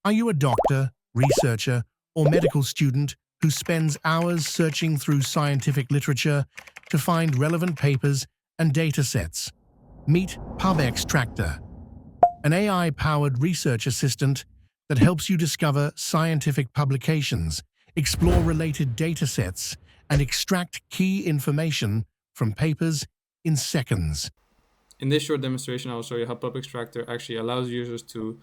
Are you a doctor, researcher, or medical student who spends hours searching through scientific literature to find relevant papers and data sets? Meet PubXtractor, an AI-powered research assistant that helps you discover scientific publications, explore related data sets, and extract key information from papers in seconds. In this short demonstration, I'll show you how PubXtractor actually allows users to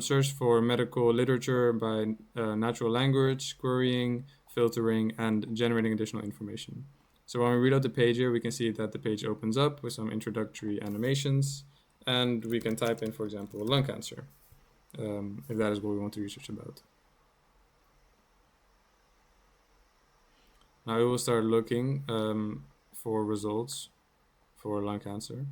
search for medical literature by natural language, querying, filtering, and generating additional information. So when we reload the page here, we can see that the page opens up with some introductory animations, and we can type in, for example, lung cancer, if that is what we want to research about. Now we will start looking for results for lung cancer.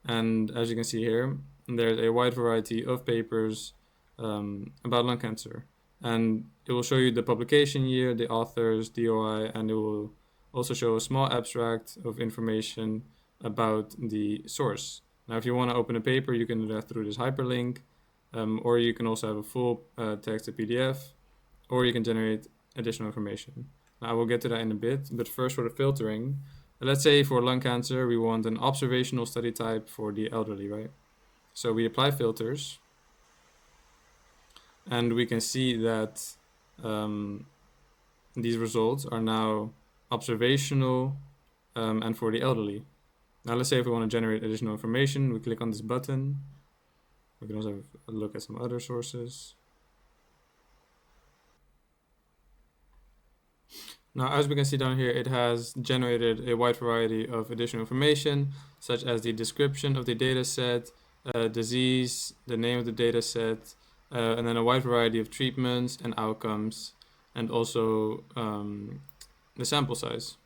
And as you can see here, there's a wide variety of papers about lung cancer. And it will show you the publication year, the authors, DOI, and it will also show a small abstract of information about the source. Now, if you want to open a paper, you can do that through this hyperlink, or you can also have a full text to PDF, or you can generate additional information. Now, I will get to that in a bit, but first for the filtering, let's say for lung cancer, we want an observational study type for the elderly, right? So we apply filters, and we can see that these results are now observational and for the elderly. Now let's say if we want to generate additional information, we click on this button. We can also have a look at some other sources. Now, as we can see down here, it has generated a wide variety of additional information, such as the description of the data set, disease, the name of the data set, and then a wide variety of treatments and outcomes, and also the sample size.